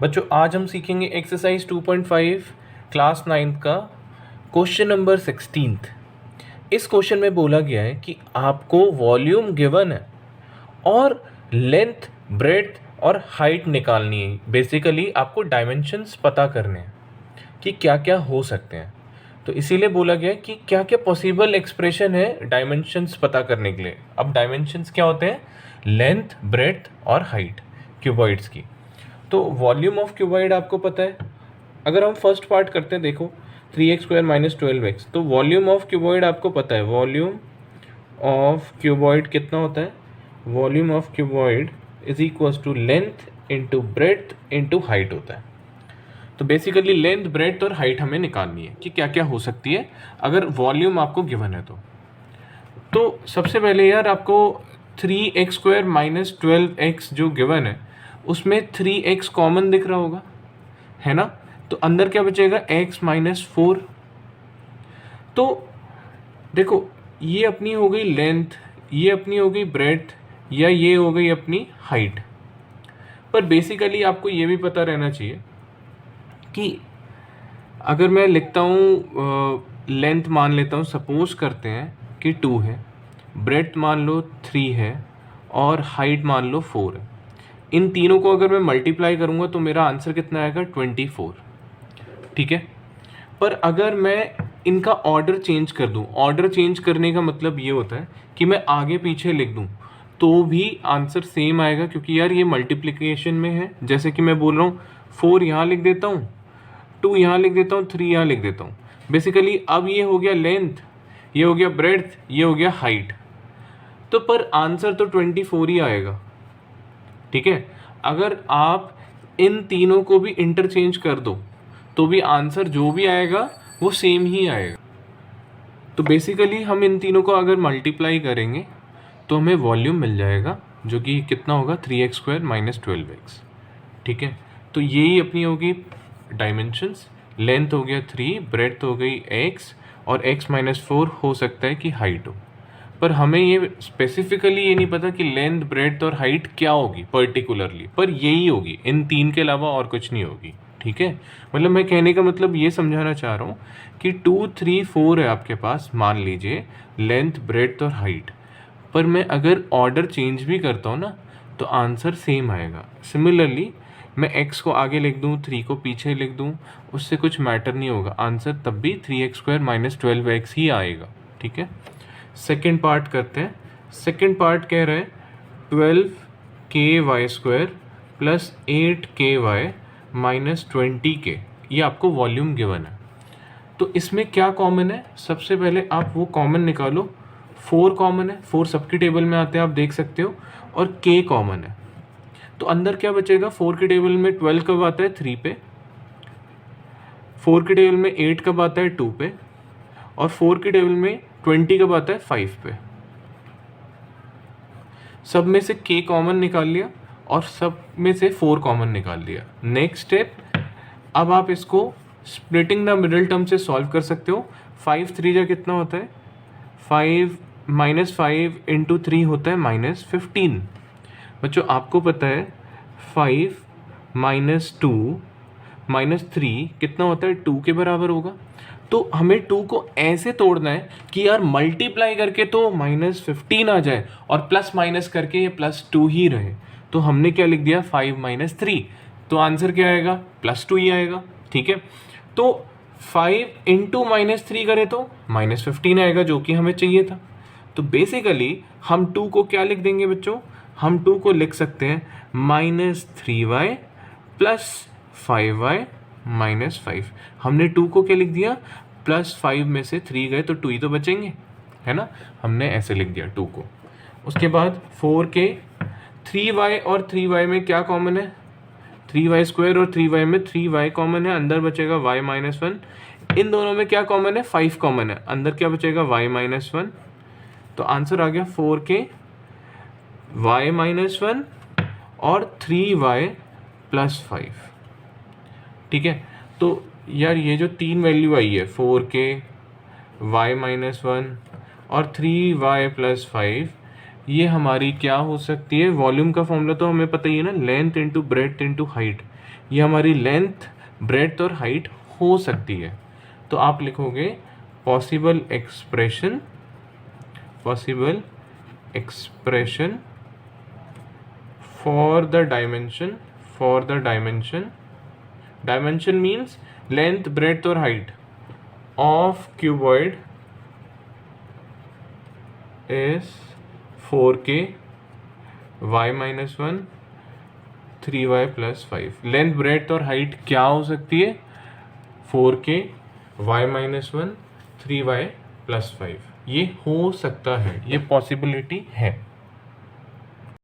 बच्चों आज हम सीखेंगे एक्सरसाइज 2.5 क्लास 9th का क्वेश्चन नंबर 16th। इस क्वेश्चन में बोला गया है कि आपको वॉल्यूम गिवन है और लेंथ, ब्रेड्थ और हाइट निकालनी है। बेसिकली आपको डायमेंशंस पता करने हैं कि क्या क्या हो सकते हैं। तो इसीलिए बोला गया है कि क्या क्या पॉसिबल एक्सप्रेशन है डायमेंशंस पता करने के लिए। अब डायमेंशंस क्या होते हैं? लेंथ, ब्रेड्थ और हाइट क्यूबॉइड्स की। तो वॉल्यूम ऑफ क्यूबॉइड आपको पता है। अगर हम फर्स्ट पार्ट करते हैं, देखो 3x² माइनस 12x, तो वॉल्यूम ऑफ क्यूबॉइड आपको पता है। वॉल्यूम ऑफ क्यूबॉइड कितना होता है? Volume of cuboid is equals to length into breadth into height होता है। तो बेसिकली लेंथ, ब्रेड्थ और हाइट हमें निकालनी है कि क्या क्या हो सकती है अगर वॉल्यूम आपको गिवन है। तो सबसे पहले यार आपको 3x² माइनस 12x जो गिवन है उसमें 3x कॉमन दिख रहा होगा, है ना? तो अंदर क्या बचेगा? x minus 4। तो देखो ये अपनी हो गई लेंथ, ये अपनी हो गई ब्रेड्थ, या ये हो गई अपनी हाइट। पर बेसिकली आपको ये भी पता रहना चाहिए कि अगर मैं लिखता हूँ लेंथ मान लेता हूँ, सपोज करते हैं कि 2 है, ब्रेड्थ मान लो 3 है और हाइट मान लो 4 है। इन तीनों को अगर मैं मल्टीप्लाई करूँगा तो मेरा आंसर कितना आएगा? 24। ठीक है। पर अगर मैं इनका ऑर्डर चेंज कर दूं, ऑर्डर चेंज करने का मतलब ये होता है कि मैं आगे पीछे लिख दूं तो भी आंसर सेम आएगा, क्योंकि यार ये मल्टीप्लिकेशन में है। जैसे कि मैं बोल रहा हूँ 4 यहाँ लिख देता हूँ, 2 यहाँ लिख देता हूँ, 3 यहाँ लिख देता हूँ। बेसिकली अब ये हो गया लेंथ, ये हो गया ब्रेड्थ, ये हो गया हाइट। तो पर आंसर तो 24 ही आएगा। ठीक है। अगर आप इन तीनों को भी इंटरचेंज कर दो तो भी आंसर जो भी आएगा वो सेम ही आएगा। तो बेसिकली हम इन तीनों को अगर मल्टीप्लाई करेंगे तो हमें वॉल्यूम मिल जाएगा, जो कि कितना होगा? 3x² minus 12x। ठीक है। तो यही अपनी होगी डायमेंशंस। लेंथ हो गया 3, ब्रेड्थ हो गई x, और x माइनस 4 हो सकता है कि हाइट हो। पर हमें ये स्पेसिफिकली ये नहीं पता कि लेंथ, ब्रेड्थ और हाइट क्या होगी पर्टिकुलरली, पर यही होगी, इन तीन के अलावा और कुछ नहीं होगी। ठीक है। मतलब मैं कहने का मतलब ये समझाना चाह रहा हूँ कि 2, 3, 4 है आपके पास, मान लीजिए लेंथ, ब्रेड्थ और हाइट। पर मैं अगर ऑर्डर चेंज भी करता हूँ ना तो आंसर सेम आएगा। सिमिलरली मैं x को आगे लिख दूँ, 3 को पीछे लिख दूँ, उससे कुछ मैटर नहीं होगा, आंसर तब भी 3x² माइनस 12x ही आएगा। ठीक है। सेकेंड पार्ट करते हैं। सेकेंड पार्ट कह रहा है 12ky² plus 8ky minus 20k, ये आपको वॉल्यूम गिवन है। तो इसमें क्या कॉमन है? सबसे पहले आप वो कॉमन निकालो। 4 कॉमन है, 4 सबकी टेबल में आते हैं, आप देख सकते हो, और k कॉमन है। तो अंदर क्या बचेगा? 4 की टेबल में 12 कब आता है? 3 पे। 4 की टेबल में 8 कब आता है? 2 पे। और 4 की टेबल में 20 कब आता है? 5 पे। सब में से k कॉमन निकाल लिया और सब में से 4 कॉमन निकाल लिया। नेक्स्ट स्टेप, अब आप इसको स्प्लिटिंग द मिडिल टर्म से सॉल्व कर सकते हो। 5 3 जा कितना होता है? 5 माइनस 5 इंटू 3 होता है माइनस 15। बच्चों आपको पता है 5 माइनस 2 माइनस 3 कितना होता है? 2 के बराबर होगा। तो हमें 2 को ऐसे तोड़ना है कि यार मल्टीप्लाई करके तो माइनस 15 आ जाए और प्लस माइनस करके ये प्लस 2 ही रहे। तो हमने क्या लिख दिया? 5 माइनस 3। तो आंसर क्या आएगा? प्लस 2 ही आएगा। ठीक है। तो 5 इंटू माइनस 3 करें तो माइनस 15 आएगा, जो कि हमें चाहिए था। तो बेसिकली हम 2 को क्या लिख देंगे बच्चों? हम 2 को लिख सकते हैं minus 3y plus 5y minus 5। हमने 2 को क्या लिख दिया? प्लस 5 में से 3 गए तो 2 ही तो बचेंगे, है ना? हमने ऐसे लिख दिया 2 को। उसके बाद 4 के 3y और 3y में क्या कॉमन है? 3y² और 3y में 3y कॉमन है, अंदर बचेगा y माइनस 1। इन दोनों में क्या कॉमन है? 5 कॉमन है, अंदर क्या बचेगा? y minus 1। तो आंसर आ गया 4 के y माइनस 1 और 3y प्लस 5। ठीक है। तो यार ये जो तीन वैल्यू आई है 4k, y माइनस 1 और 3y प्लस 5, ये हमारी क्या हो सकती है, वॉल्यूम का फॉर्मूला तो हमें पता ही है ना, length into breadth into height. ये हमारी लेंथ, ब्रेड्थ और हाइट हो सकती है। तो आप लिखोगे possible expression for the dimension dimension means length, breadth और height of cuboid is 4k y-1 3y + 5। Length, breadth और हाइट क्या हो सकती है, 4k y-1 3y + 5। ये हो सकता है, ये पॉसिबिलिटी है।